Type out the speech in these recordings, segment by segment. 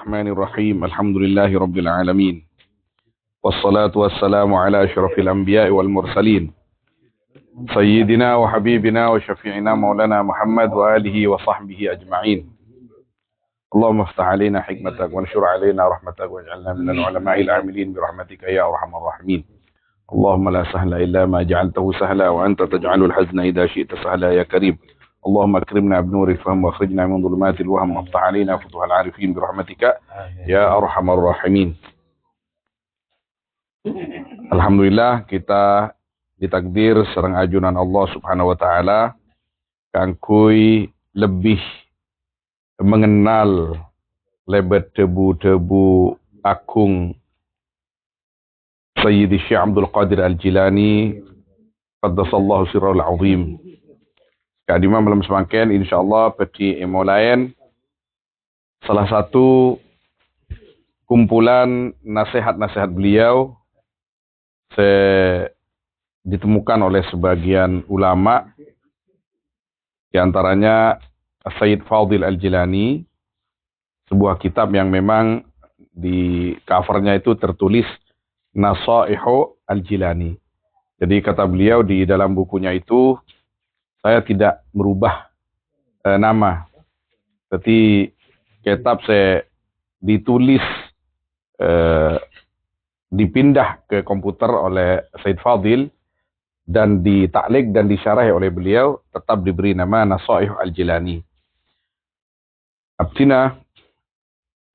الرحمن الرحيم الحمد لله رب العالمين والصلاة والسلام على أشرف الأنبياء والمرسلين سيدنا وحبيبنا وشفيعنا مولانا محمد وآله وصحبه أجمعين اللهم افتح علينا حكمتك وانشر علينا رحمتك واجعلنا من العلماء العاملين برحمتك يا أرحم الراحمين اللهم لا سهل إلا ما جعلته سهلا وأنت تجعل الحزن إذا شئت سهلا يا كريم اللهم اكرمنا بنور الفهم واخرجنا من ظلمات الوهم وافتح علينا فتوح العارفين برحمتك ya arhamar rahimin. Alhamdulillah kita ditakdir sareng ajunan Allah Subhanahu wa taala kangkui lebih mengenal lebet tebu-tebu agung Sayyidi Syekh Abdul Qadir Al-Jilani qaddasallahu sirrul azim. Kadima malam semangken insyaallah peti emolayan salah satu kumpulan nasihat-nasihat beliau ditemukan oleh sebagian ulama, di antaranya Sayyid Fadil Al-Jilani, sebuah kitab yang memang di covernya itu tertulis Nasaihu Al-Jilani. Jadi kata beliau di dalam bukunya itu, saya tidak merubah nama. Jadi kitab saya ditulis, dipindah ke komputer oleh Said Fadil dan ditaklik dan disyarah oleh beliau, tetap diberi nama Nasaih Al-Jilani. Abdina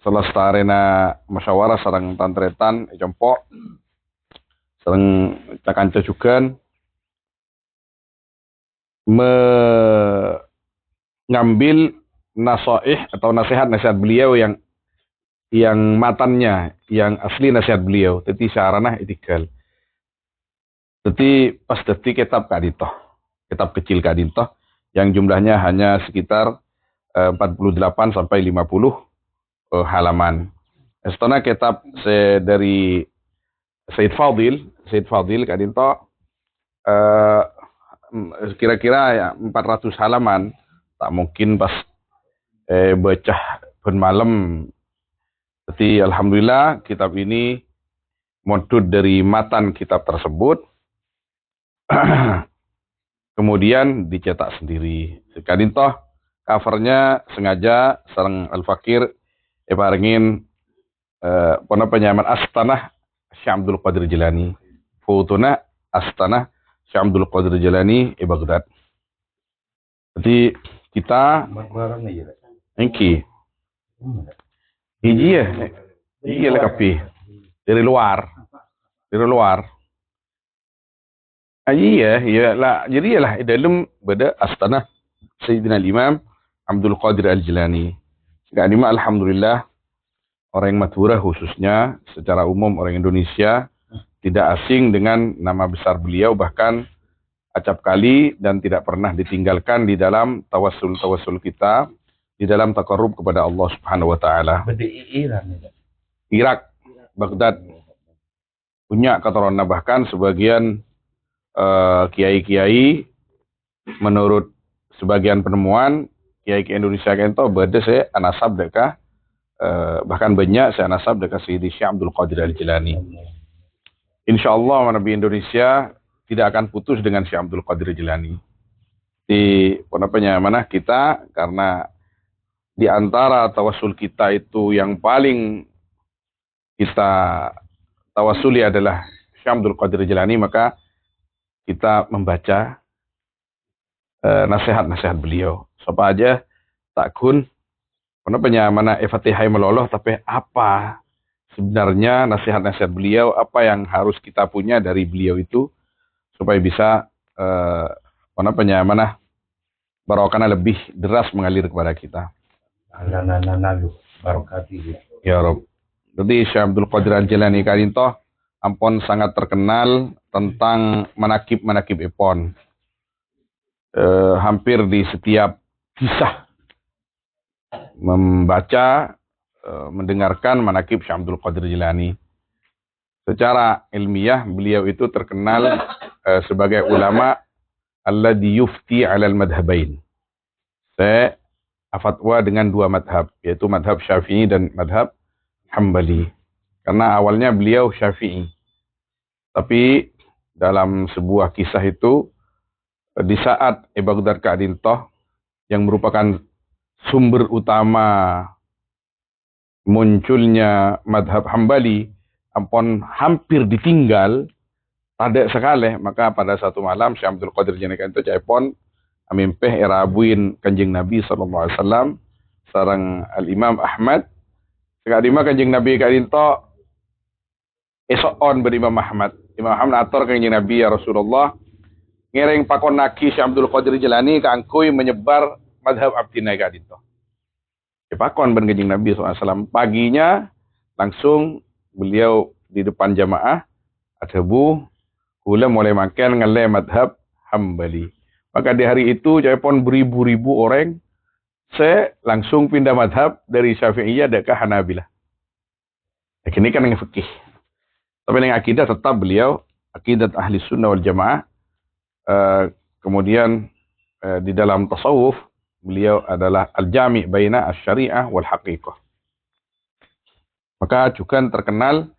selestarena musyawarah sareng tantretan jempok sareng cakanca juga mengambil nasaih atau nasihat-nasihat beliau yang matannya, yang asli nasihat beliau. Jadi syarana itikal. Jadi pas detik kitab kadito, kitab kecil kadito, yang jumlahnya hanya sekitar 48 sampai 50 halaman. Setelah kitab dari Said Fadil kadito kira-kira ya 400 halaman. Tak mungkin pas baca ben malam. Jadi alhamdulillah kitab ini modul dari matan kitab tersebut kemudian dicetak sendiri. Sekadin toh covernya sengaja sareng Al-Fakir parengin penyaman Astanah Syekh Abdul Qadir Jilani. Fotona Astanah Syekh Abdul Qadir Jilani Baghdad. Jadi kita engki hiji ya lah kapi dari luar ya lah, jadi lah dalam beda Astanah Sayyidina Imam Abdul Qadir Al-Jilani. Kadima alhamdulillah orang yang Madura khususnya secara umum orang Indonesia tidak asing dengan nama besar beliau, bahkan acap kali dan tidak pernah ditinggalkan di dalam tawassul kita, di dalam taqarrub kepada Allah Subhanahu wa taala. Irak, Baghdad. Punya katorona bahkan sebagian kiai-kiai menurut sebagian penemuan kiai-kiai Indonesia kento beda saya anasab deka bahkan banyak saya anasab deka Sayyidi Syekh Abdul Qadir Al-Jilani. Insyaallah Nabi Indonesia tidak akan putus dengan Syekh Abdul Qadir Jilani. Di mana kita, karena di antara tawasul kita itu yang paling kita tawasuli adalah Syekh Abdul Qadir Jilani, maka kita membaca nasihat-nasihat beliau. Siapa aja takun mana Fatihah meloloh, tapi apa sebenarnya nasihat-nasihat beliau, apa yang harus kita punya dari beliau itu supaya bisa barokahnya lebih deras mengalir kepada kita. Ya Rob. Jadi Syekh Abdul Qadir Al-Jilani karinto ampun sangat terkenal tentang manakib ipon. Hampir di setiap kisah membaca, mendengarkan manakib Syekh Abdul Qadir Jilani. Secara ilmiah beliau itu terkenal sebagai ulama alladhi yufti 'alal madhabain. Fatwa dengan dua madhab, yaitu madhab Syafi'i dan madhab Hambali. Karena awalnya beliau Syafi'i. Tapi dalam sebuah kisah itu, di saat Eba Qudar Ka'dintoh yang merupakan sumber utama munculnya madhab Hambali, ampun hampir ditinggal, pada sekali, maka pada satu malam Syekh Abdul Qadir Janakan itu caipon amimpeh erabuin kanjeng Nabi SAW sarang Al-Imam Ahmad. Sekadima kanjeng Nabi kadinto esok on berimam Ahmad. Imam Ahmad atur kanjeng Nabi ya Rasulullah. Ngereng pakon naki Syekh Abdul Qadir Jilani keangkui menyebar madhab abdina kadinto. Pakon ben kanjeng Nabi SAW. Paginya langsung beliau di depan jamaah adhebu hula mulai makan ngele madhab Hambali. Maka di hari itu caipon beribu-ribu orang langsung pindah madhab dari Syafi'iyah ke Hanabilah. Ini kan yang fikih. Tapi yang akidah tetap beliau akidah ahli sunnah wal jamaah. Kemudian di dalam tasawuf beliau adalah al-jami' baina asy-syari'ah wal haqiqah. Maka juga terkenal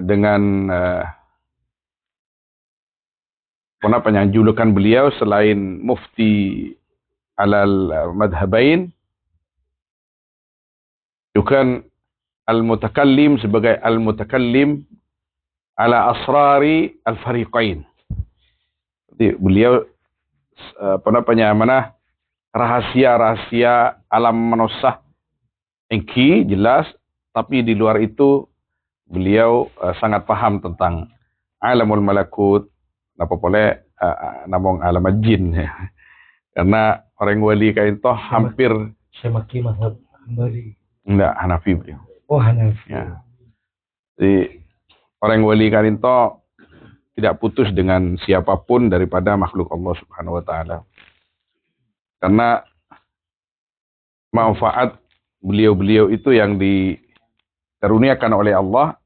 dengan julukan beliau selain mufti alal madhabain, juga al-mutakallim sebagai al-mutakallim ala asrari al-fariqain. Jadi beliau rahasia-rahasia alam manusia engki jelas, tapi di luar itu beliau sangat paham tentang alamul malakut, apa boleh namong alam jin ya. Karena orang wali kain toh hampir Syamaki mazhab Hambali. Enggak, Hanafi beliau. Oh, Hanafi. Ya. Jadi orang wali kain toh tidak putus dengan siapapun daripada makhluk Allah Subhanahu wa taala. Karena manfaat beliau-beliau itu yang dikaruniakan oleh Allah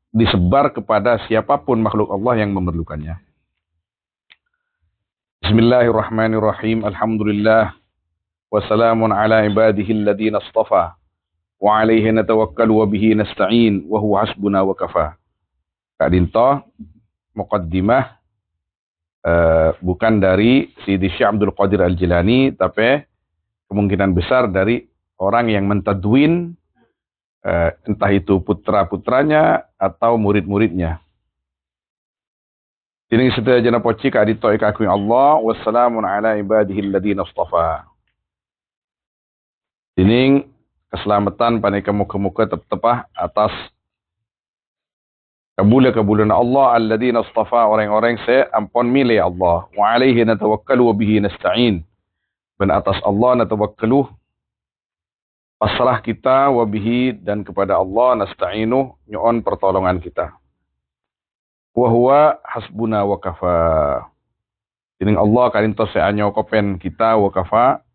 disebar kepada siapapun makhluk Allah yang memerlukannya. Bismillahirrahmanirrahim. Alhamdulillah. Wassalamun ala ibadihi alladhina astafa. Wa alaihi natawakkalu wa bihi nasta'in. Wa huwa hasbuna wa kafa. Kak Dinto, muqaddimah bukan dari Sidi Syekh Abdul Qadir Al-Jilani, tapi kemungkinan besar dari orang yang mentadwin entah itu putra-putranya atau murid-muridnya. Ini setelah jana poci ka adito ikakui Allah wassalamun ala ibadihi alladhina astafa. Ini keselamatan paneka muka-muka tepah atas kabula-kabulan Allah alladhina astafa, orang-orang ampun milih Allah. Wa alaihi natawakkalu wa bihi nasta'in. Dan atas Allah natawakkalu, pasrah kita, wabihi, dan kepada Allah nasta'inu, nyo'on pertolongan kita. Wa huwa hasbuna wa kafa. Jadi Allah kalinto seanyo kopen kita wa kafa,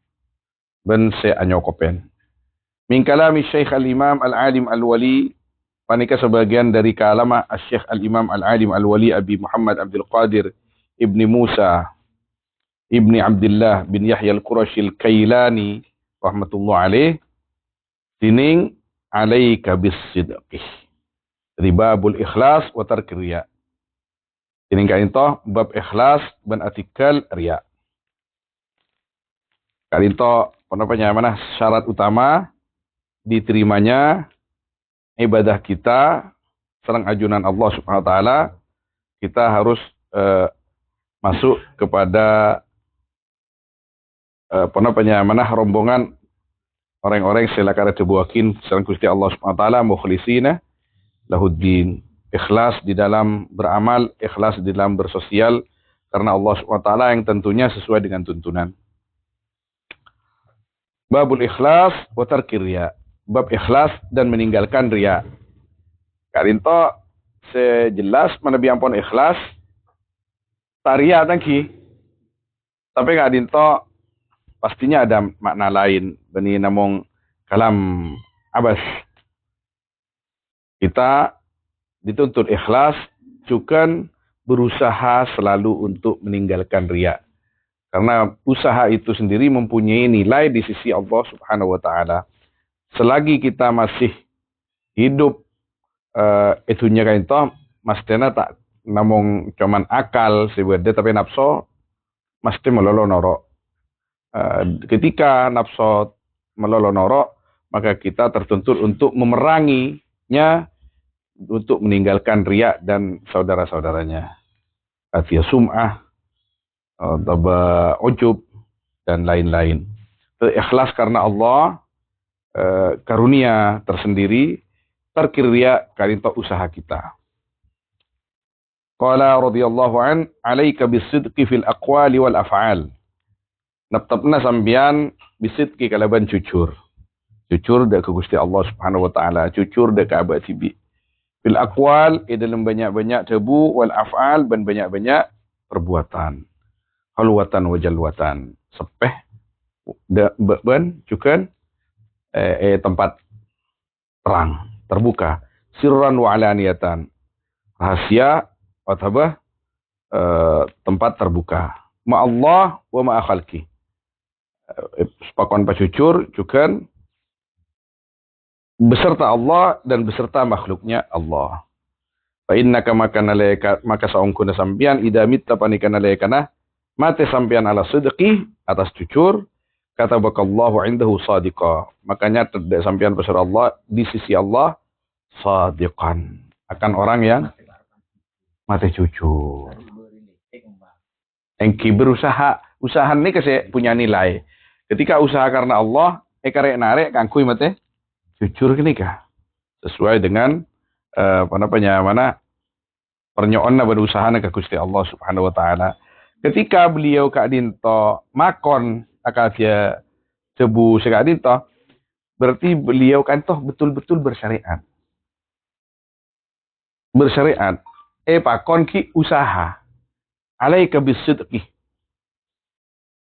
ben seanyo kopen. Min kalami Syekh al-Imam al-Alim al-Wali, panika sebagian dari kalama Syekh al-Imam al-Alim al-Wali Abi Muhammad Abdul Qadir Ibni Musa Ibni Abdullah bin Yahya al-Qurashi al-Kailani rahmatullah alaih. Tining alaika bis-sidqih. Ribabul ikhlas wa tarkir riya. Tining kainto bab ikhlas dan atikal riya. Kainto mana syarat utama diterimanya ibadah kita serang ajunan Allah Subhanahu wa taala, kita harus masuk kepada rombongan orang-orang selakara tebuakin serang Gusti Allah Subhanahu wa taala mukhlisina lahuddin, ikhlas di dalam beramal, ikhlas di dalam bersosial karena Allah Subhanahu wa taala yang tentunya sesuai dengan tuntunan. Babul ikhlas wa tarkir riya. Bab ikhlas dan meninggalkan riya. Karinto sejelas manabi ampun ikhlas taria tangki. Tapi kadinto pastinya ada makna lain. Beni namung kalam abas. Kita dituntut ikhlas, juga berusaha selalu untuk meninggalkan riya. Karena usaha itu sendiri mempunyai nilai di sisi Allah Subhanahu wa taala. selagi kita masih hidup itunya kan itu mastena tak namung cuman akal sebede tapi nafsu mesti melolo norok. Ketika nafsu melolo norok, maka kita tertuntut untuk memeranginya, untuk meninggalkan riya dan saudara-saudaranya. Atia sum'ah, ujub, dan lain-lain. Ikhlas karena Allah, karunia tersendiri, tarkir riya karinto usaha kita. Qala radhiyallahu an, alaika bisidqi fil aqwali wal af'al. Naptabna sambian bisidqi kalaban jujur. Jujur dak ke Gusti Allah Subhanahu wa taala, jujur dak ke abad tibi. Fil aqwal dalam banyak-banyak tebu, wal af'al dan banyak-banyak perbuatan. Halwatan wa jalwatan. Sepeh ben juga tempat terang, terbuka. Sirran wa alaniyatan. Rahasia atau tempat terbuka. Ma Allah wa ma khalqi. Sepakon pajujur juga beserta Allah dan beserta makhluknya Allah. Fa innaka maka saungkuna sampian idza mitta panikana lekana mate sampian ala sidqi atas jujur kata bakallahu indahu sadiqa. Makanya terdak sampian besar Allah di sisi Allah sadiqan, akan orang yang mate jujur. Engki berusaha, usaha ini kasi punya nilai. Ketika usaha karena Allah, karek narek kangkui mate jujur kini kah? Sesuai dengan mana pernyoon na berusaha na Gusti Allah Subhanahu wa taala. Ketika beliau kadinto makon akasia cebu sekadinto, berarti beliau kan toh betul-betul bersyariat. Bersyariat. Pakon ki usaha. Alaika bisidqi.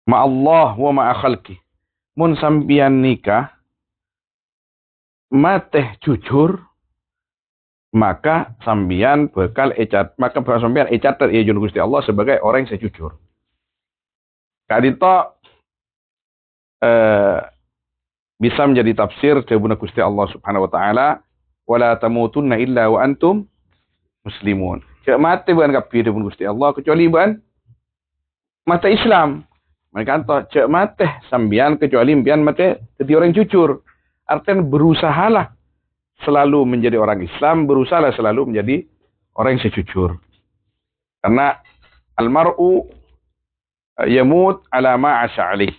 Ma Allah wa ma khalqi. Mun sampian nikah mateh jujur, maka sambian bakal maka sambian ecat ya jun Gusti Allah sebagai orang yang sejujur. Kadito bisa menjadi tafsir jabuna Gusti Allah Subhanahu wa taala, wala tamutunna illa wa antum muslimun. Cak mate bukan kafir jabuna Gusti Allah kecuali bukan mata Islam. Mereka anto cak mate sambian kecuali pian mate jadi orang jujur. Artinya berusahalah selalu menjadi orang Islam, berusahalah selalu menjadi orang yang sejujur. Karena almar'u yamut ala ma asya alih.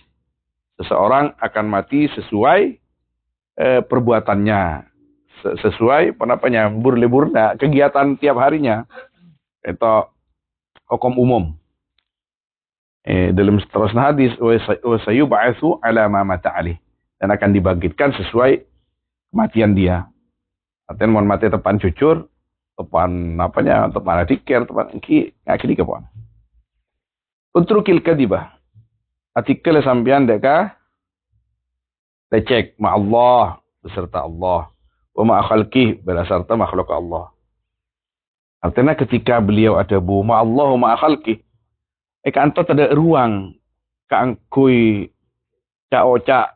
Seseorang akan mati sesuai perbuatannya, sesuai penapanya lebur-leburna kegiatan tiap harinya. Itu hukum umum. Dalam seterusnya hadis wa sayub'atsu ala ma mata alih. Dan akan dibangkitkan sesuai kematian dia. Artinya mau mati tepan jujur, tepan tepan adikir, tepan ngakili kepan. Utrukil kadibah. Artikel sampean deka lecek ma Allah beserta Allah, wa ma khalqih beserta makhluk Allah. Artinya ketika beliau ada bu ma Allah wa ma khalqih, kanto ada ruang kaangkui ca-oca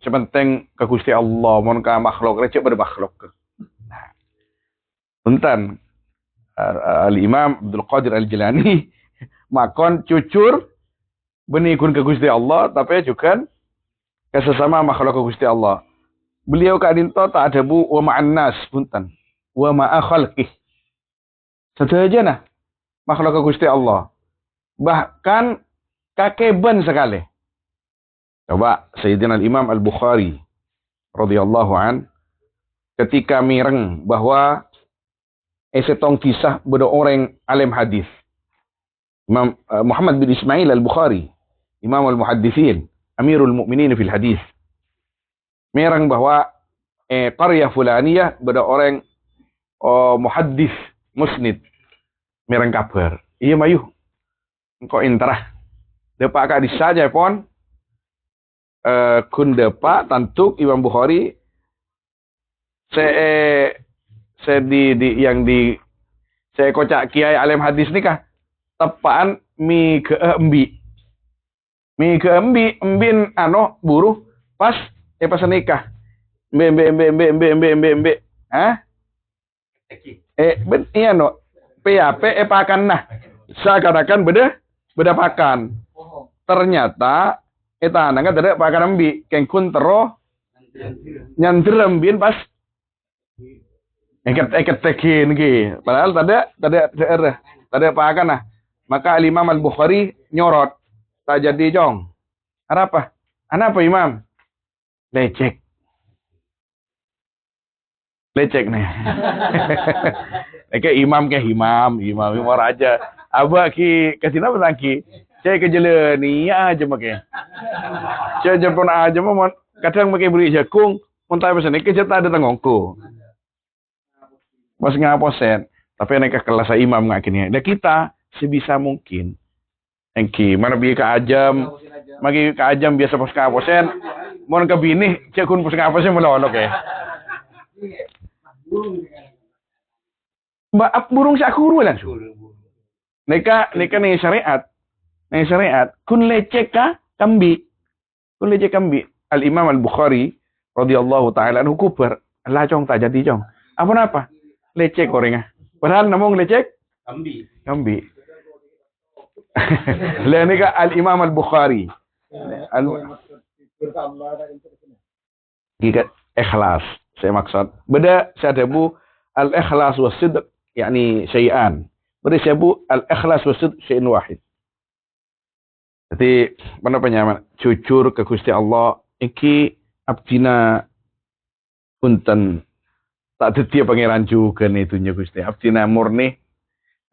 sepenting ke Gusti Allah mon ka makhluk recek bermakhluk. Nah. Punten Al-Imam Abdul Qadir Al-Jilani makon jujur benikun ke Gusti Allah tapi juga ke sesama makhluk ke Gusti Allah. Beliau kadinto tak ada bu wa ma'an nas punten wa ma'a khalqih. Sederhana makhluk ke Gusti Allah. Bahkan kakeben sekali. Coba Sayyidina Imam Al-Bukhari radhiyallahu an ketika mireng bahwa setong kisah beda orang alim hadis. Imam Muhammad bin Ismail Al-Bukhari, Imam Al-Muhaddithin, Amirul Mukminin fil hadis. Mireng bahwa qaryah fulaniyah beda orang muhaddis musnid. Mireng kabar. Iya mayuh. Engko intarah. Depak ka disaja pon kun depak tantuk Imam Bukhari saya kocak kiai alim hadis nikah tepaan mi keembi embin buruh pas pas nikah. Embe. Hah? Iya no. PAP pakan nah. Seakan-akan beda pakan. Ternyata eta nangka tidak pakan embi. Kengkun tero nyantir embin pas eket tekin ki. Padahal tadi pakan nah. Maka Imam Al-Bukhari nyorot. Tak jadi jong. Apa? Apa Imam? Lecek nih. Imam aja. Abah ki kasih apa lagi? Saya kejele ni aja make. Saya jemput aja mau kadang make beri jakung, montai pesan ke jata ada tangongku. Pas ngaposen, tapi nek kelas imam ngak kini. Dan kita sebisa mungkin engki mana bi ka ajam, magi ka ajam biasa pas ngaposen, mon ke bini cekun pas ngaposen melolok ya. Mbak burung sakuru langsung. Neka nih syariat. Nih syariat. Kun lecek kambi. Al Imam Al Bukhari radhiyallahu taala anhu kuper. Lah cong tak jadi cong. Apa? Lecek orangnya. Padahal namung lecek kambi. Lah nika Al Imam Al Bukhari. Gikat ikhlas. Saya maksud. Beda saya debu al-ikhlas wa sidq, yakni syai'an. Beda saya debu al-ikhlas wa sidq syai'in wahid. Jadi, mana penyaman? Jujur ke Gusti Allah, iki abdina punten tak detia pangeran juga nih tunya Gusti. Abdina murni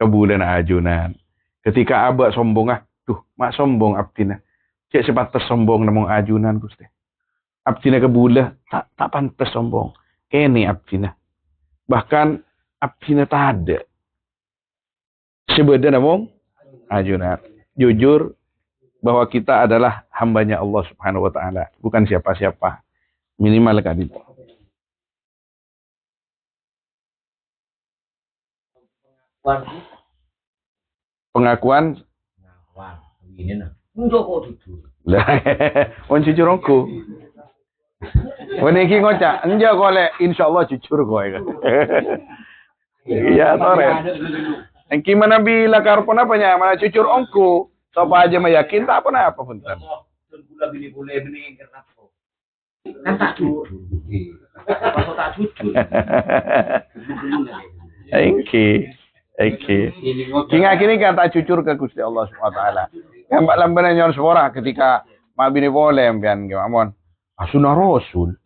kebulan ajunan. Ketika abak sombong mak sombong abdina. Cek sebatas sombong namung ajunan Gusti. Abdina kebulah tak pantas sombong. Kene abdina. Bahkan abdina tak ada. Sebeda namung ajunan. Jujur bahwa kita adalah hambanya Allah Subhanahu wa taala, bukan siapa-siapa. Minimal kan itu. Pengakuan begini nah. Untuk kok jujur. Lah, on jujur aku. Wene iki ngocak, enja golek insyaallah jujur kowe. Iya, tore. Engki mana bila karpon apa nya, mana jujur ongku. Sapa aja meyakin tak apa punten. Gula bini boleh bini kenapa? Kan tak jujur. Apa tak jujur? Engki. Hingga kini kan tak jujur ke Gusti Allah Subhanahu wa taala. Yang mbak lambene nyon suara ketika mak bini boleh mpian gamon. Sunah Rasul.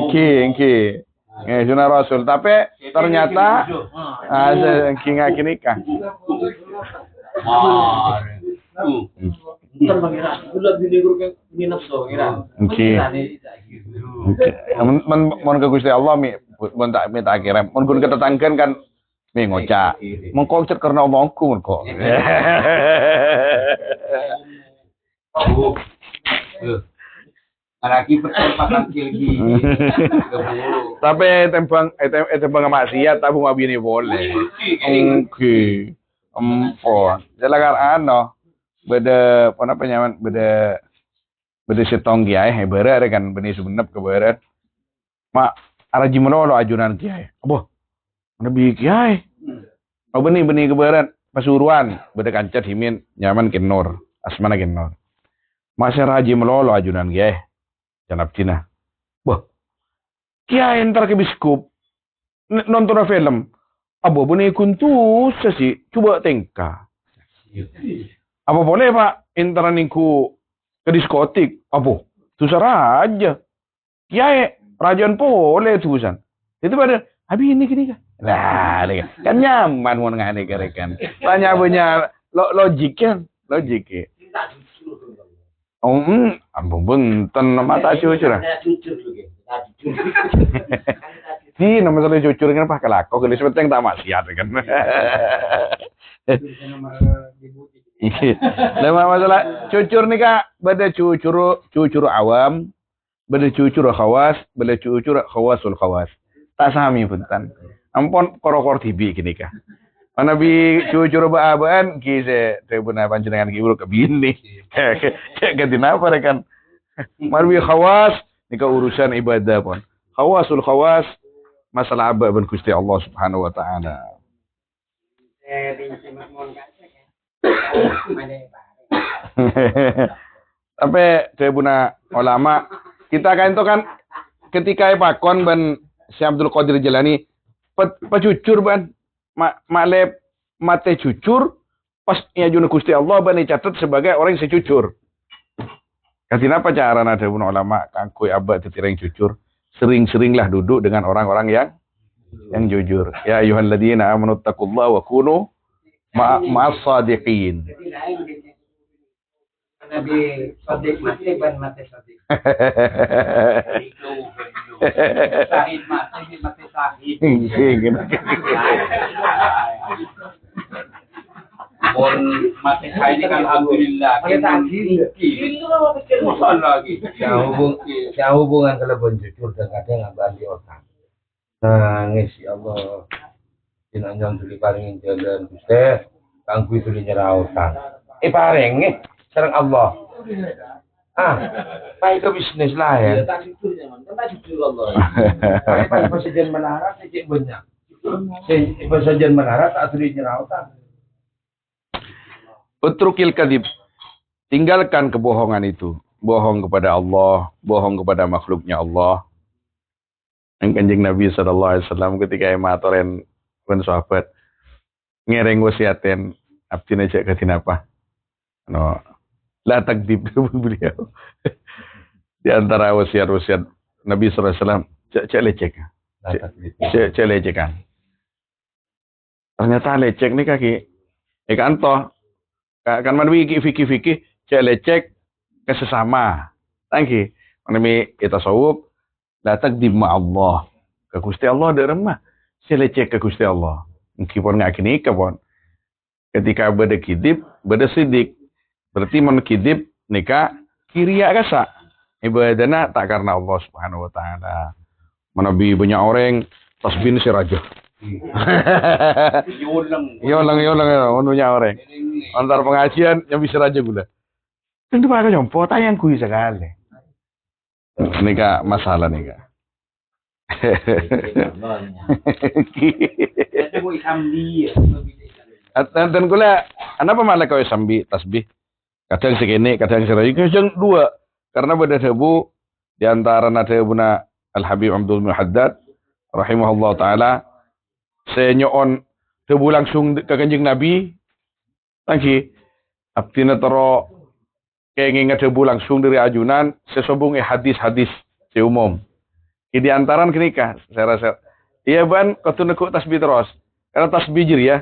Engki. Sunah Rasul. Tapi ternyata kinga kini kan. Mon ke Gusti Allah mon tak minta kirim. Mon kun ketetangkan kan mi ngocak. Mengkocet karena omongku mon kok. Lagi pertempatan lagi. Tapi tembang maksiat tapi mau bini boleh. Oke. Empon. Jalakan ano. Beda apa nyaman beda setong kiai hebere kan benih sebenep keberat. Mak araji melolo ajunan kiai. Apa? Nabi kiai. Oh benih keberat pasuruan beda kancat himin nyaman kenor asmana kenor. Masih raji melolo ajunan kiai. Janab Cina. Wah, kiai entar ke biskup nonton film. Abo benih kuntu sesi coba tengka. Apa boleh Pak entar niku ke diskotik? Apa? Susah aja. Kiai rajaan boleh tulisan. Itu pada habis ini gini kan. Lah, kan nyaman mau ngane kan. Tanya punya logiknya. Ampun benten mata jujur. Di nama masalah jujur kan pakai lakok ini sebetulnya tak maksiat kan. Nama masalah jujur nih Kak, beda jujur awam, beda jujur khawas, beda jujur khawasul khawas. Tak sami punten. Ampun korokor tibi gini Kak. Mana bi cucur baan kise tribuna panjenengan ki urut kebini. Kayak ganti napa rekan. Marwi khawas nika urusan ibadah pon. Khawasul khawas masalah aba ben Gusti Allah Subhanahu wa taala. Tapi tribuna ulama kita kan itu kan ketika pakon ben si Abdul Qadir Jalani pacucur ban malep mate cucur pas ngajuna Gusti Allah ban dicatat sebagai orang yang secucur. Katina apa cara nada pun ulama kangkui abad titireng cucur sering-seringlah duduk dengan orang-orang yang jujur. Ya ayyuhalladzina amanu taqullaha wa kunu ma'as sadiqin. Nabi Sodik mati ban mati Sodik. Sahid mati sahid. Bon mati sahid kan alhamdulillah. Yang hubungan kalau jujur dan kadang nggak di otak. Nangis ya Allah. Jinanjang tuli paringin jalan Gusti, kanggo tuli nyerah otak. Pareng sareng Allah. Baik ke bisnis lah ya. Presiden menara sedikit banyak. Presiden menara tak tuli nyerah otak. Utrukil kadib. Tinggalkan kebohongan itu. Bohong kepada Allah, bohong kepada makhluknya Allah. Yang Kanjeng Nabi SAW ketika ematoren pun sahabat ngereng wasiaten abdina cek katinapa. No, la takdib beliau. Di antara wasiat-wasiat Nabi SAW cek lecek. Cek lecekan. Ternyata lecek nih kaki. Ikan toh kan man fikih cek lecek ke sesama. Tangki. Menemi kita sawub la takdib ma Allah. Ke Gusti Allah ada remah. Cek lecek ke Gusti Allah. Meskipun nggak kini kapon. Ketika beda kidib, beda sidik. Berarti man kidib nikah kiriya kasa. Ibadana tak karena Allah Subhanahu wa taala. Menabi banyak orang tasbih si raja. Yolang menunya orang. Antar pengajian yang bisa raja gula. Tentu pada jompo tayang kui sekali. Nikah masalah nikah. Dan gula, kenapa malah kau sambi tasbih? Kadang segini, kadang serai. Kadang dua. Karena pada debu di antara nada buna Al Habib Abdul Muhaddad rahimahullah taala senyoon debu langsung ke Kanjeng Nabi. Tangki abdina tero kayak debu langsung dari ajunan sesobung hadis-hadis seumum. Di antaran kenikah saya rasa iya ban kau nekuk tasbih terus. Karena tasbih ya.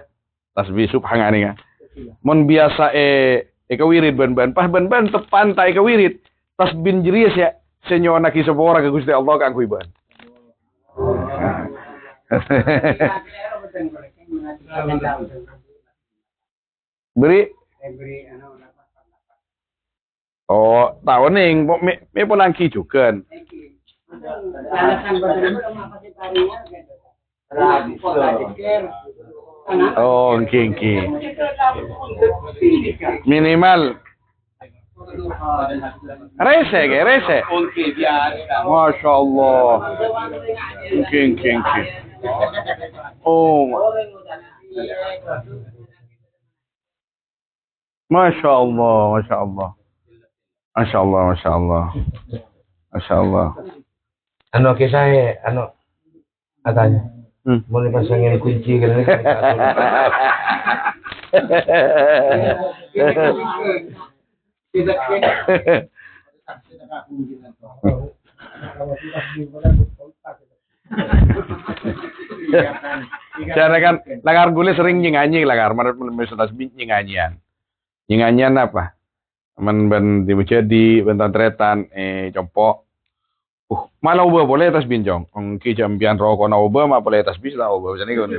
Tasbih subhanani kan. Mon biasa kawirid ban ban tepantai kawirid. Tasbih jeris ya. Senyo anak isopora ke Gusti Allah kang kuiban. Beri. Oh, tahu nih, me polangki juga. Oh, oke. Minimal. Rese. Masya Allah. Oke. Oh. Masya Allah. Anu ke saya, katanya. Mulai pasangin kunci kan ini. Cara kan lagar gule sering nyanyi lagar, mana sudah nyanyian. Nyanyian apa? Ben dibaca di bentan tretan compok. Malah ubah boleh tas binjong. Ongki jampian rokok na ubah mah boleh tas bis lah ubah macam ni kan.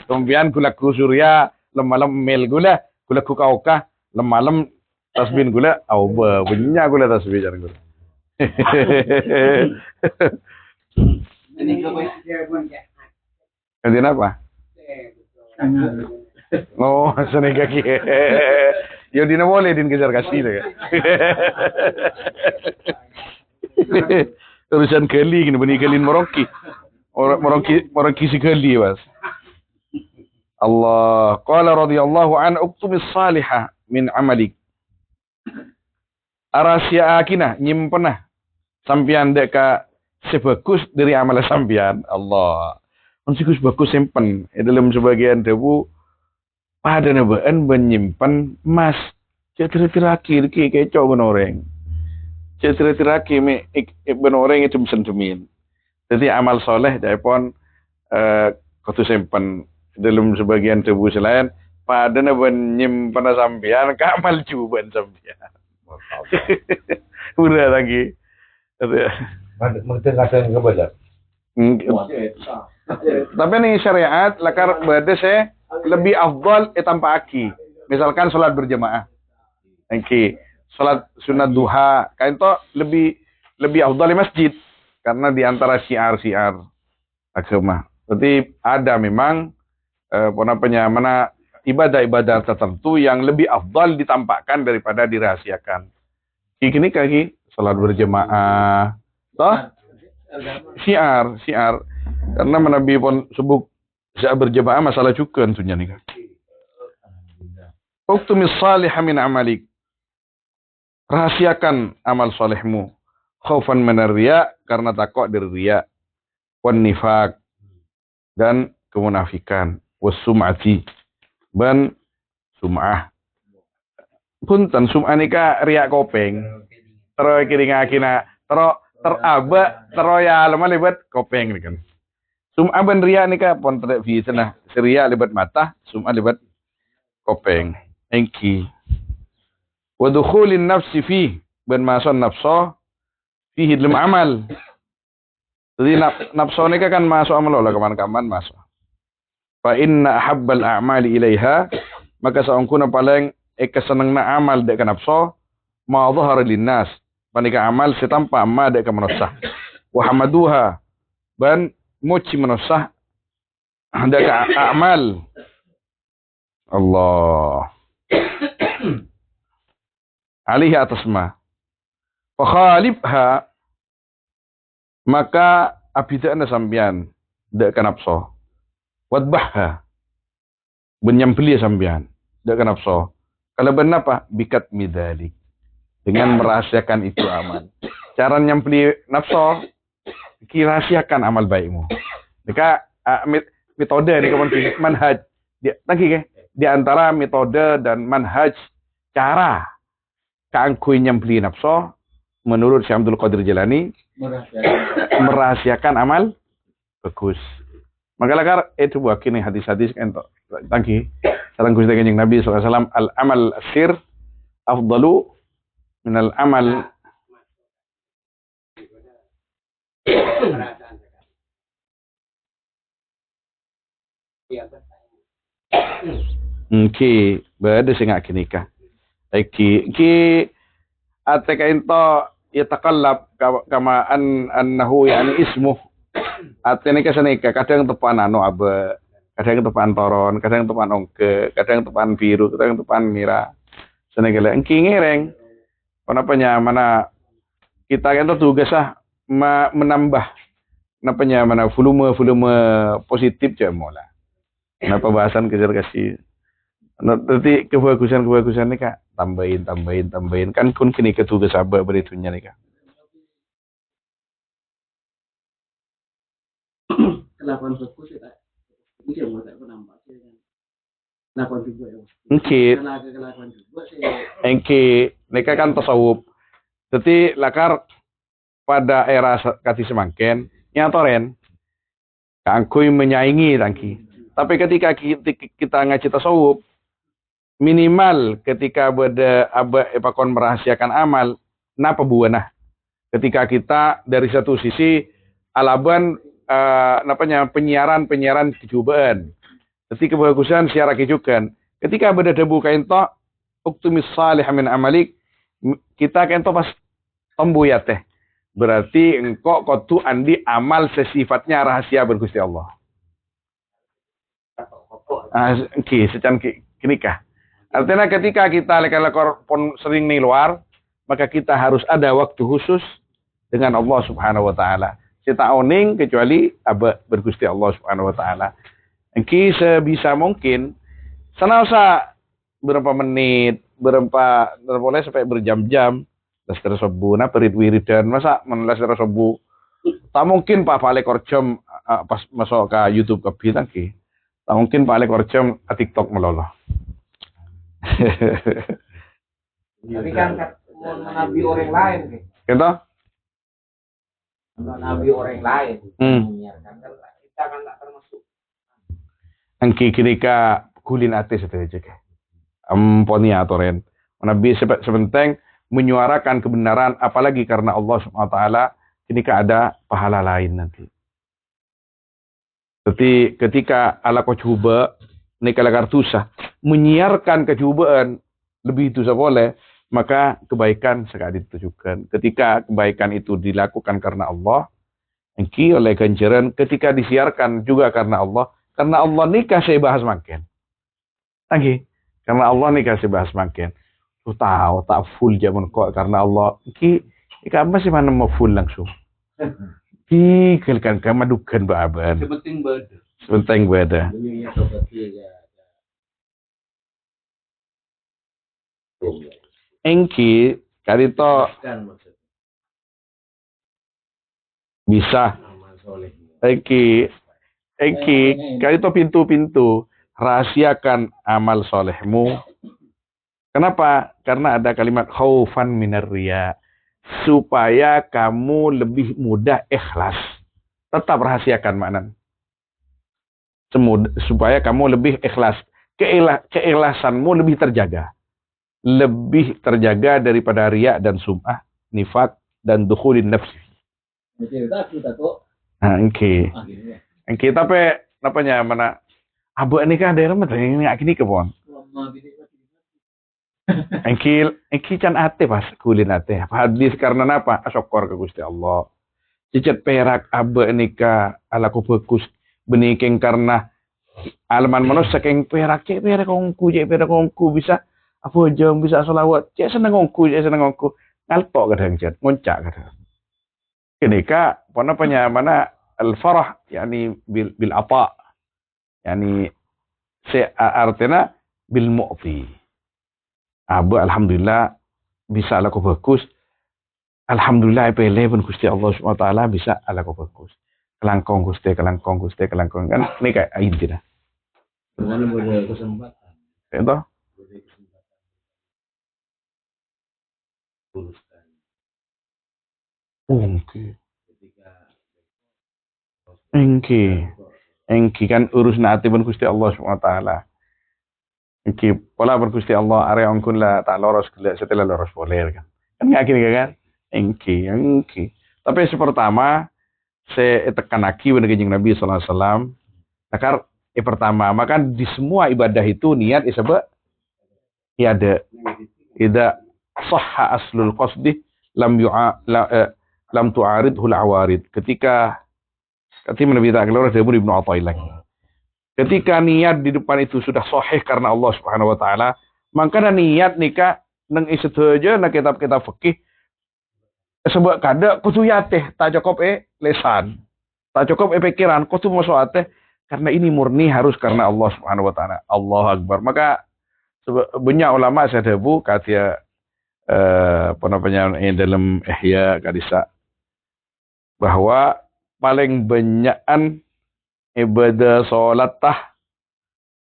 Jampian gula kusurya lemalam mel gula kukauka lemalam tasbih gula ubah punya gula tasbih jar gula. Ini apa? Oh, sana kaki. Yo dina boleh din kejar kasih lah. Urusan keli gini bani kelin Merauke. Orang Merauke si keli bas. Allah qala radhiyallahu an uktumis salihah min amalik. Arasia akinah nyimpenah sampian deka sebagus dari amal sampian. Allah. Mensikus bagus simpen dalam sebagian debu pada nebaan menyimpan emas. Terakhir kayak cowok benoreng. Terakhir me benoreng itu mesentumin. Jadi amal soleh dapun kau simpan dalam sebagian tubuh selain pada nebaan nyimpan sampian kamal cuban sampian. Udah lagi. Mungkin kadang kebaca. Tapi nih syariat lakar bade saya lebih afdal tanpa aki. Misalkan sholat berjamaah. Sholat sunat duha, kain to lebih afdal di masjid karena di antara syiar-syiar agama. Berarti ada memang mana ibadah-ibadah tertentu yang lebih afdal ditampakkan daripada dirahasiakan. Ini kaki sholat berjamaah. Toh syiar. Karena Nabi pun sebut saat berjamaah masalah juga tentunya nih. Uktumis salihah min amalik. Rahasiakan amal solehmu. Khaufan minar riya karena takut dari riya. Wan nifaq dan kemunafikan. Was sum'ati dan sum'ah. Punten sum'ah nika riya kopeng. Terus kiringakina teraba teroya lemah lebat kopeng nih kan. Sum'ah ben riya nika pon tidak fi sana. Riya lebat mata, sum'ah lebat kopeng. Engki. Wa dukhulin nafsi fi ben mason nafso fihi dalam amal. Jadi nafsu nika kan masuk amal lah kaman-kaman masuk. Fa inna ahabbal a'mali ilaiha maka saungkuna paling kesenengna amal dek nafsu ma dhahara linnas. Panika amal setampa amma dek manusia. Wa hamaduha ban muci manusia dek amal. Allah. Alih atas ma. Fa khalibha maka abidana sambian dek nafsu. Wadbahha benyambeli sambian dek nafsu. Kalau benar apa? Bikat midalik. Dengan merahasiakan itu amal. Cara nyambeli nafsu, kirahasiakan amal baikmu. Maka metode ini kepenting manhaj. Di antara metode dan manhaj cara keangkuin nyambeli nafsu menurut Syekh Abdul Qadir Jalani merahasiakan amal bagus. Maka lakar itu buat kini hadis-hadis entok tangki salam Gusti Kanjeng Nabi sallallahu alaihi wasallam al amal sir afdalu min al amal berada sing kini kah ateka ento yatakallab kama annahu yani ismuh atene kesenika kadang tepan anu abe kadang tepan toron kadang tepan ongke kadang tepan biru kadang tepan merah senegale engki ngereng kenapanya mana kita kan tugas menambah kenapanya mana volume positif aja mola nah pembahasan kejar kasih nanti kebagusan ini kak tambahin kan kun kini ketugas abah beritunya nih kak. Kelakuan bagus ya kak. Ini dia mau tak menambah sih kan. Kelakuan juga ya. Kelakuan juga sih. Engki, mereka kan tasawuf. Jadi lakar pada era kati semangken, nyatoren, kangkui menyaingi tangki. Tapi ketika kita ngaji tasawuf, minimal ketika beda epakon merahasiakan amal, napa buana? Ketika kita dari satu sisi alaban penyiaran kecubaan. Jadi kebagusan siara kejukan. Ketika beda debu kain to uktumis salih min amalik kita kain to pas tombu ya teh. Berarti engkau kotu andi amal sesifatnya rahasia bergusti Allah. Secan kini kah. Artinya ketika kita lekor pon sering nih luar, maka kita harus ada waktu khusus dengan Allah Subhanahu wa taala. Kita oning kecuali aba bergusti Allah Subhanahu wa taala. Engki sebisa mungkin senasa berapa menit, berapa boleh sampai berjam-jam. Dasar subuh na perit wiridan masa menelas dasar subuh. Tak mungkin Pak Pale korjam pas masuk ke YouTube ke bilang ki. Tak mungkin Pak Pale korjam ke TikTok meloloh. Tapi kan nabi orang lain nih. Gitu? Nabi orang lain. Kita kan tak termasuk. Angki ketika kulin atis itu aja ke. Amponi atoren. Nabi sepenting menyuarakan kebenaran apalagi karena Allah Subhanahu wa taala ketika ada pahala lain nanti. Jadi ketika ala ko coba nikah kartusa menyiarkan kecubaan lebih itu boleh, maka kebaikan sekali ditujukan. Ketika kebaikan itu dilakukan karena Allah, engki oleh ganjaran ketika disiarkan juga karena Allah nikah saya bahas makin. Lagi, karena Allah nikah saya bahas makin. Tuh tahu tak full zaman kok karena Allah. Engki apa sih mana mau full langsung? Kan madukan baban. Sepenting beda. Engki kali to bisa. Engki kali to pintu-pintu rahasiakan amal solehmu. Kenapa? Karena ada kalimat khaufan minar riya. Supaya kamu lebih mudah ikhlas. Tetap rahasiakan makna. Supaya kamu lebih ikhlas. Keikhlasanmu lebih terjaga. Lebih terjaga daripada riya dan sum'ah, nifak, dan dukhulin nafsi. Nah, Oke, tapi apanya mana? Abu ini kan daerah mana? Ini gini kebon. Engki can ate pas kulin ate. Hadis karena apa? Syukur ke Gusti Allah. Cicet perak abe nikah ala ku bagus benikeng karena alman manusia keng perak perak kongku bisa apa jam bisa selawat cek seneng kongku ngalpok kadang cek ngoncak kadang. Ketika apa mana al farah yani bil apa yani artinya bil mu'ti. Abu alhamdulillah bisa laku bagus. Alhamdulillah pele pun Gusti Allah Subhanahu wa taala bisa laku bagus. Kelangkong Gusti kan ini kayak intinya. Dengan boleh kesempatan. Itu. Engki kan urus nanti pun Gusti Allah Subhanahu wa taala. Engki pola bergusti Allah area ongkun lah tak loros setelah loros boleh kan. Kan nggak gini kan? Engki. Tapi pertama saya tekan lagi pada kanjeng Nabi sallallahu alaihi wasallam. Takar pertama maka di semua ibadah itu niat isaba ya ada ida sahha aslul qasdi lam tu'aridhu al-awarid. Ketika Nabi tak keluar dari Ibnu Athaillah. Ketika niat di depan itu sudah sahih karena Allah Subhanahu wa taala, maka niat nikah nang isedaja na kitab-kitab fikih sebab kada kudu yateh tak cukup lesan. Tak cukup pikiran kudu masuk ateh karena ini murni harus karena Allah Subhanahu wa taala. Allahu akbar. Maka banyak ulama sadabu katia dalam Ihya kadisa bahwa paling banyakan ibadah salat tah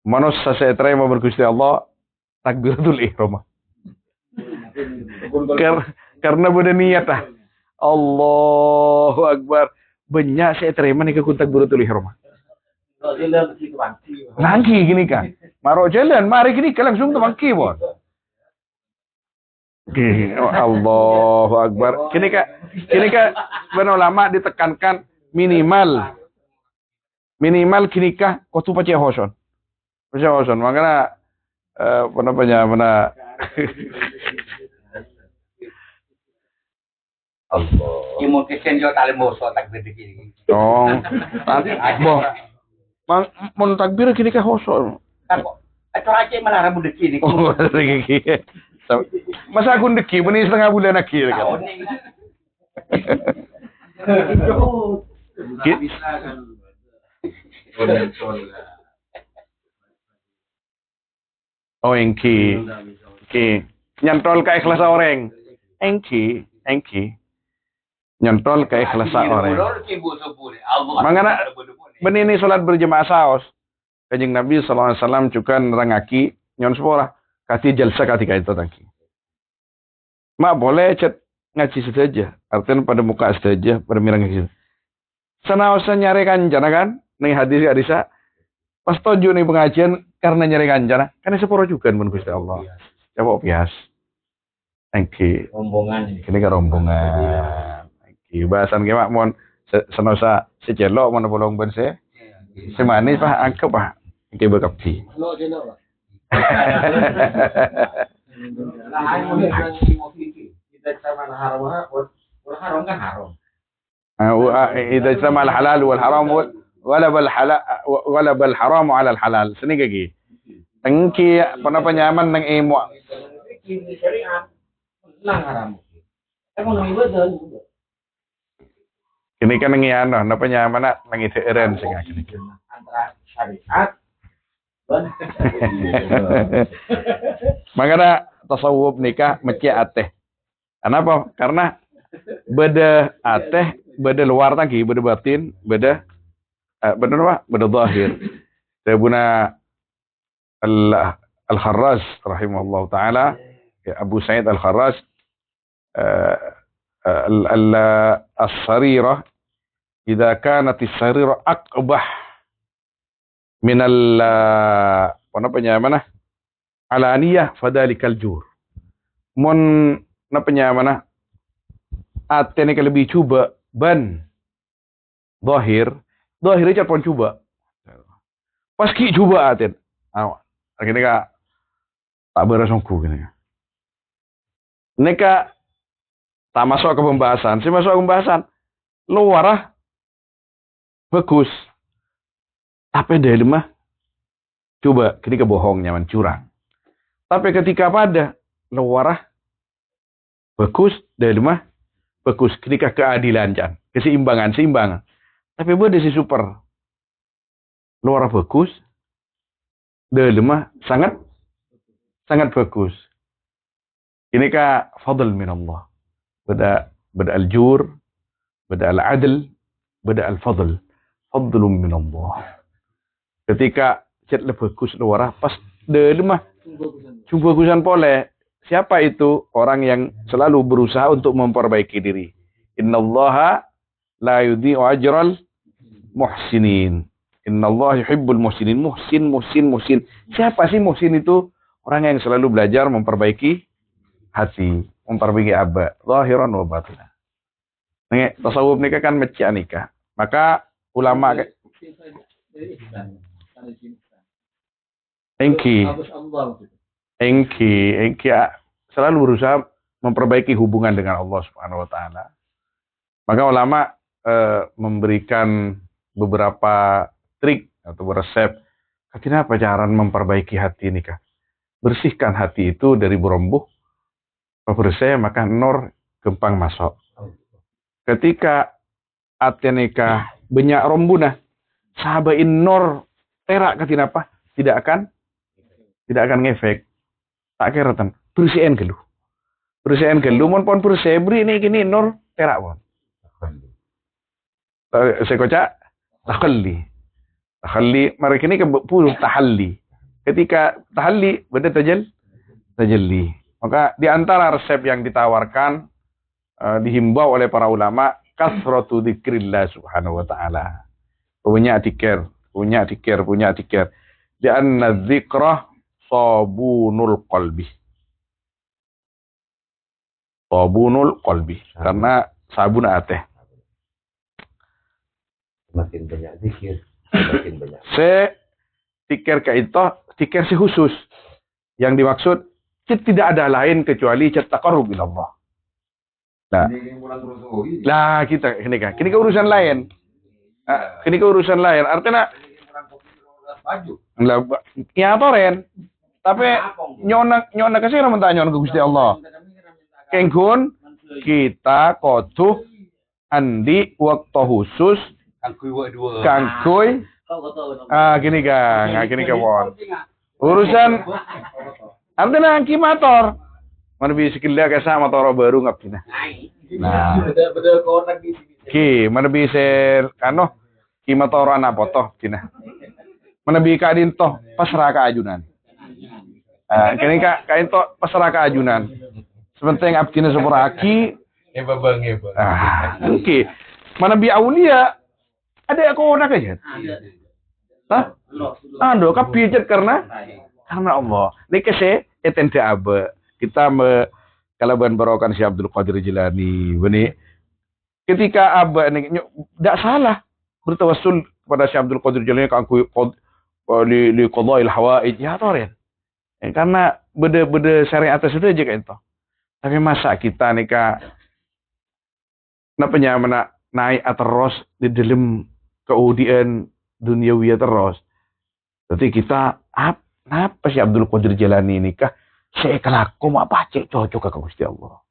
manusia seterai mau bergusti Allah takbiratul ihram. Karena beda niat tah. Allahu akbar. Banyak seterai mana ikut takbiratul ihram. Lagi gini kan. Maro jalan, mari gini kan langsung temangki bon. Allahu akbar. Kini kak benar ulama ditekankan minimal kinikah kau tuh pakai hoson. Makanya mana Allah. Imo kesenjo tali moso takbir dikini. Oh. Mon takbir kinikah hoson. Kok acak malah rambut deki niku. Oh, rezeki. Masa aku deki benih setengah bulan lagi kan. Nggak bisa kan. Oh, engki. Nyantol ke ikhlas orang. Engki. Nyantol ke ikhlas orang. Mangana benih ini salat berjemaah saos. Kanjeng Nabi sallallahu alaihi wasallam juga nerangaki nyon sepora kati jalsa kati kaita tangki. Mak boleh chat ngaji saja. Artinya pada muka saja, pada mirang gitu. Senaosa nyari kanjana kan? Nih hadis-hadisa. Pas toju nih pengajian karena nyari kanjana. Kan seporo juga mun Gusti Allah. Coba bias. Thank you. Rombongan ini. Ini kan rombongan. Thank you. Bahasan ge mak mon senosa secelok mon bolong ben se. Semanis Pak angkep Pak. Iki bekapti. Lo jelo. Kita sama haram kan haram. إذا اجتمع الحلال والحرام غلب الحرام على الحلال. Senigagi. Tengki penyaman nang emo. Ini syariat lang haram. Emang nang ibadah. Kini kan nang iano, na penyaman nang iteren sing akini. Antara syariat Makanya tasawuf nikah mesti ateh. Kenapa? Karena beda ateh, beda luar tangki, beda batin, beda apa? Beda zahir. Tabuna Al-Kharraz rahimahullah taala, ya Abu Sa'id Al-Kharraz as-sarirah idza kanat as-sarirah aqbah min mana alaniyah fadhalikal jur. Mon mana atene ke lebih cuba ban zahir aja pon cuba. Pas ki cuba aten. Akhirnya tak beresongku gini. Neka tak masuk ke pembahasan. Si masuk ke pembahasan. Luarah bagus. Tapi dari mah coba ketika bohong nyaman curang. Tapi ketika pada luarah bagus dari mah bagus ketika keadilan jan, keseimbangan. Tapi beda si super. Luarah bagus dari mah sangat bagus. Ini ka fadl min Allah. Beda al-jur, beda al-adl, beda al-fadl. Fadlun min Allah. Ketika cet lebih bagus luarah pas dari mah cuma bagusan pole. Siapa itu orang yang selalu berusaha untuk memperbaiki diri? Innallaha la yudhi'u ajral muhsinin. Innallaha yuhibbul muhsinin. Muhsin. Siapa sih muhsin itu? Orang yang selalu belajar memperbaiki hati, memperbaiki aba, zahiran wa batinan. Nih, tasawuf nikah kan mecah nikah. Maka ulama Engki selalu berusaha memperbaiki hubungan dengan Allah Subhanahu wa taala. Maka ulama memberikan beberapa trik atau resep kenapa cara memperbaiki hati nikah. Bersihkan hati itu dari berombuh. Bersih maka nur gampang masuk. Ketika hati nikah banyak rombuna, sahabain nur terak kenapa? Tidak akan ngefek. Tak keratan. Bersihin gelu. Mon pon bersih beri ini gini nur terak pon. Saya kocak tahalli. Mereka ini puluh tahalli. Ketika tahalli beda tajalli. Maka di antara resep yang ditawarkan dihimbau oleh para ulama kasratu dzikrillah subhanahu wa taala. Punya tikir. Di anna dzikrah sabunul qalbi. Karena sabun ateh. Makin banyak zikir, makin banyak. Tikir tikir si khusus. Yang dimaksud tidak ada lain kecuali taqarrub ila Allah. Nah, kita ini kan urusan lain. Artinya Baju. Lah ya toren. Tapi nyona kasih mentah nyona ke Gusti Allah. Kengkun kita kudu andi waktu khusus kangkui gini Kang, gini kawon. Urusan artinya angki motor. Mana bisa kira kesa motor baru ngap kina. Nah, mana bisa kano ki motor anak foto kina. Mana bisa kadin toh pasrah keajunan. Kini kain toh pasrah keajunan. Sepenting abdina seperaki. Oke. Mana bi aulia ada aku nak aja. Hah? Ando kapijet karena Allah. Ini kese etente abe. Kita kalaban barokan si Abdul Qadir Jilani. Beni ketika abe ini tidak salah bertawassul kepada si Abdul Qadir Jilani kangku li qadail hawaij ya toren. Karena beda syariat sudah aja kan itu. Tapi masa kita nika napanya mana naik terus di dalam kemudian duniawi terus. Jadi kita apa sih Abdul Qadir Jilani nikah saya kelaku apa cek cocok ke Gusti Allah.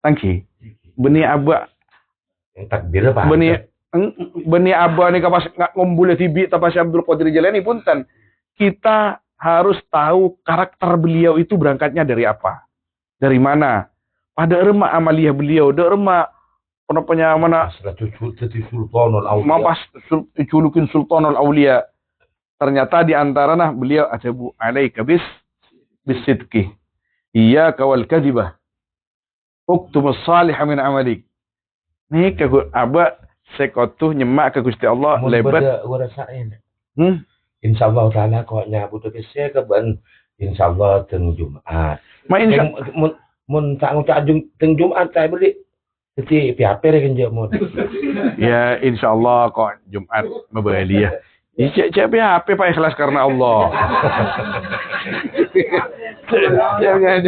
Tangki. Beni aba takbir apa? Beni aba nika pas ngombule tibi tapi si Abdul Qadir Jilani punten. Kita harus tahu karakter beliau itu berangkatnya dari apa? Dari mana? Pada remah amaliyah beliau, ada remah penopanya mana? Jadi Sultanul Aulia. Mampas julukin Sultanul Aulia. Ternyata di antara beliau ada bu alaika bisidqi. Iya kawal kadibah. Uktub salih min amalik. Nih kagu aba sekotuh nyemak ke Gusti Allah lebat. Insyaallah taala kok nyabut ke saya keban insyaallah teng Jumat. Mun tak ngucap teng Jumat saya beli. Jadi PHP kan je mun. Ya insyaallah kok Jumat membeli ya. Cek PHP Pak ikhlas karena Allah. Jangan.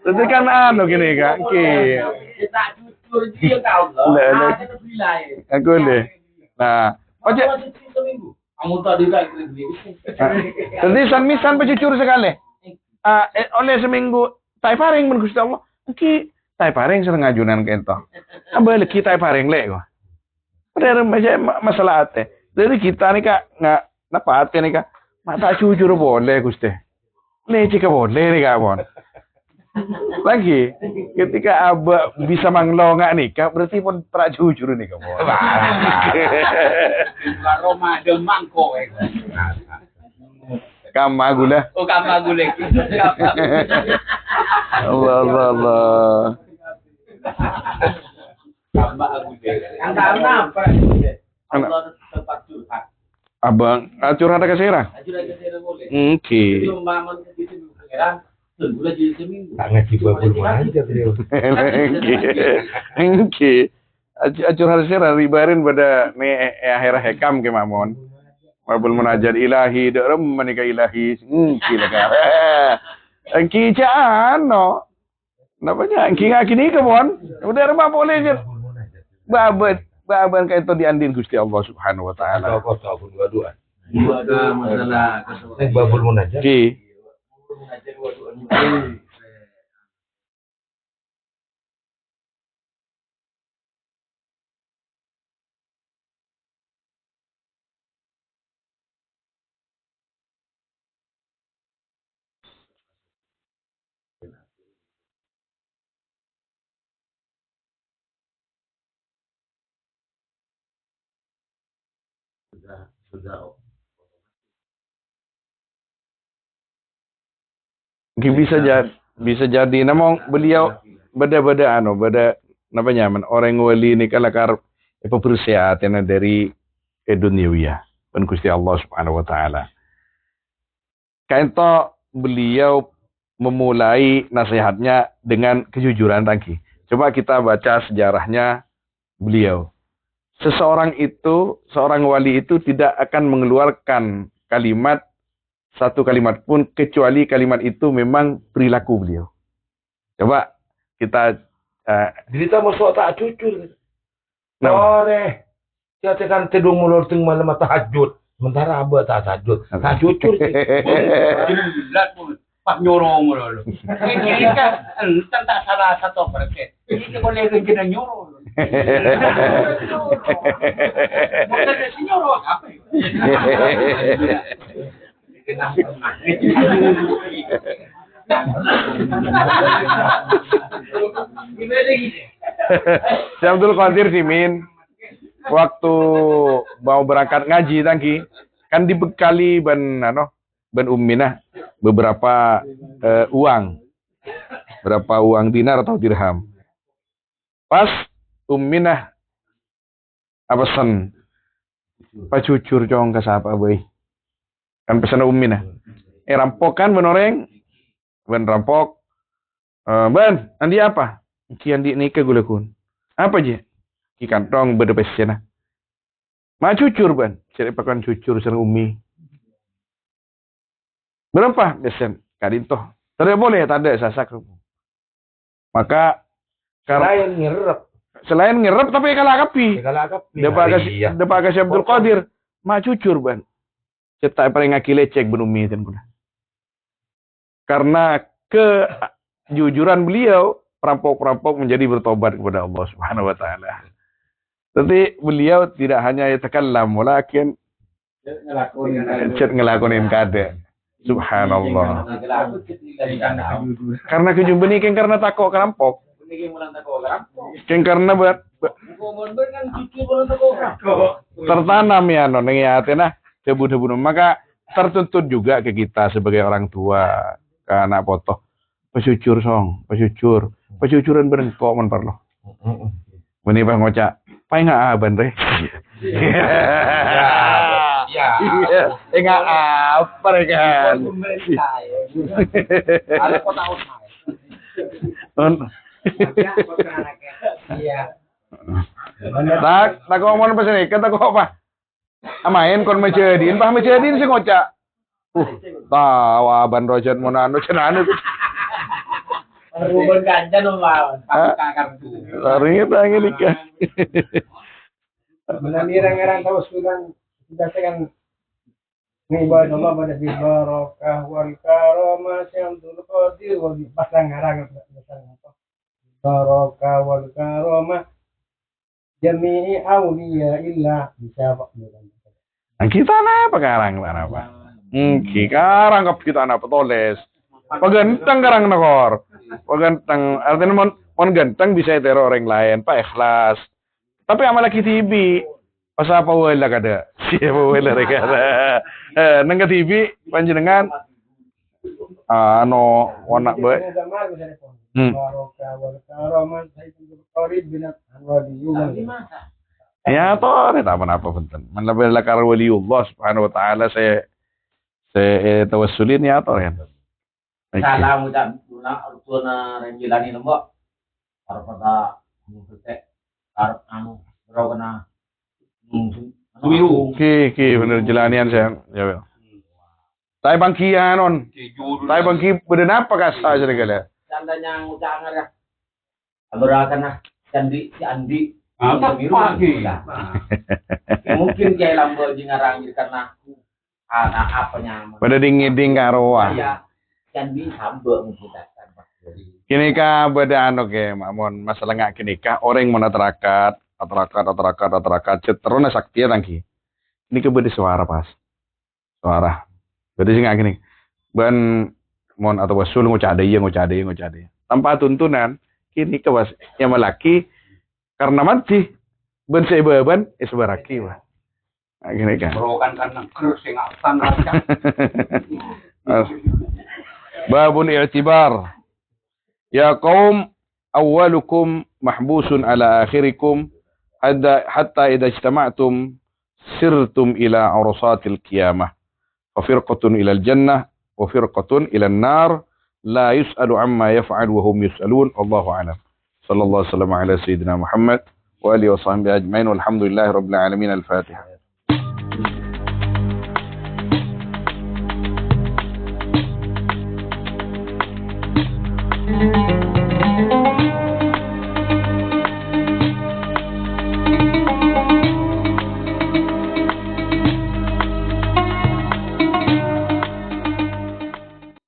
Itu kan anu gini kan. Kita jujur dia tahu Allah. Aku deh. Nah, oke. Kamu tadi kan Jadi misan pecucur sekali. Oleh seminggu tai paring mun Gusti Allah. Ki tai paring sering ngajunan ke ento. Abel ki tai paring lek kok. Padahal masalah ate. Jadi kita nih kak nggak napa ate nih kak. Mata jujur boleh Gusti. Leci ke boleh nih kak bon. Lagi ketika aba bisa manglonga nih kak berarti pun pra jujur nih kak bon. Roma demangko. Kama gula. Oh kama gula. Allah. Kama gula. Karena apa? Allah tempat curhat. Abang, curhat ke Sera? Curhat ke Sera boleh. Oke. Itu mamon ke situ pengiran. Tunggu jadi seminggu. Tak ngaji babul aja beliau. Oke. Curhat Sera ribarin pada ne akhir hekam ke mamon. Babul munajat ilahi derem menika ilahi. Gila kan. Engki ano. Namanya engki ngakini ke mon. Udah remah boleh je. Baban kayak itu diandin Gusti Allah Subhanahu wa taala. Kau dua-dua. Ada masalah babul munajat. Ki. Sudah. Bisa jadi namong beliau beda napa nyaman orang wali ini kalakar pepersiatannya dari duniawiya pen Gusti Allah Subhanahu wa taala. Kaento beliau memulai nasihatnya dengan kejujuran tangki. Coba kita baca sejarahnya beliau. Seorang wali itu tidak akan mengeluarkan satu kalimat pun kecuali kalimat itu memang perilaku beliau. Coba kita Dirita masuk tak jujur. Sore. Dia tekan tedung mulur teng malam tahajud. Sementara abah tak sajud. Tak jujur sih. Bulat pun. Pas nyorong loh. Ini kan entar tak salah 1%. Ini boleh kena nyorong. Bukan si nyorong apa ya? Syekh Abdul Qadir Simin waktu mau berangkat ngaji tangki kan dibekali ben umminah beberapa uang dinar atau dirham. Pas umminah pesan Pak cucur cong ke siapa boy kan pesan umminah rampokan benoreng ben rampok ben andi apa kian di nikah gulekun apa je ki kantong bedepesena ma cucur ban cari pakan cucur serang umi berapa besen kadintoh tidak boleh tak ada sasak maka selain ngerep tapi kalah kapi depa kasih Abdul Qadir ma cucur ban cetak paling ngaki lecek ben umi dan guna karena kejujuran beliau perampok-perampok menjadi bertobat kepada Allah Subhanahu wa taala. Tapi beliau tidak hanya yatakallam walakin ngelakonin kada. Subhanallah. Karena kejujuran ini karena takut kerampok. Karena tertanam ya non ya tenah debu-debu maka tertuntut juga ke kita sebagai orang tua ke anak potoh pesucur pesucuran berengkok men parlo. Meni bang ngocak pai nggak aban re. Ya. Enggak apa kan. Ada kota Iya. Tak ngomong apa sini? Kata kok apa? Main kon mejedin, pah mejedin sih ngocak. Tahu aban rojan monano cenane tuh. Ruben ganja dong lawan. Lari tangi nikah. Menirang-irang tahu sudah kan ngibadah Allah pada di barokah wal karamah Syamsul Qadir wal pasang ngarang apa barokah wal karamah jami'i auliya illa bisa Pak. Kita apa karang apa? Karang kap kita apa toles. Pagantang karang nakor. Pagantang artinya mon gantang bisa teror orang lain, Pak ikhlas. Tapi amal lagi TV pas apa wala kada. Siapa wala kada. Nang TV panjenengan wanak bae. Ya toh, tidak apa-apa punten. Man label lakar waliullah subhanahu wa ta'ala saya tawassulin ya toh kan. Salam ucap urutuna renjilani lembok. Pada mengkete arep berapa kena Ki bener jelanian saya. Ya. Tai bangkian on. Tai bangki beden apa kasa segala. Tandanya ngucangar ya. Aberakan candi si Andi. Mungkin kayak lambo jingarang karena anak apanya. Pada dingiding karo ya. Candi hamba mungkin kini ka beda ke mamon masalah nggak kini ka orang mau atarakat ceterona sakti tangki ini ke beda suara suara beda sih nggak kini ban mon atau wasul ngocade tanpa tuntunan kini ke was yang melaki karena mati ben sebeban isbaraki wah gini kan berokan karena kerus yang akan babul i'tibar ya qaum awwalukum mahbusun ala akhirikum hatta idza ijtama'tum sirtum ila awrasatil qiyamah fa firqatun ila al-jannah wa firqatun ila an-nar la yus'alu amma yaf'al wa hum yus'alun wallahu a'lam sallallahu alaihi wasallam ala sayyidina Muhammad wa alihi wa sahbihi ajma'in walhamdulillahi rabbil alamin al-fatihah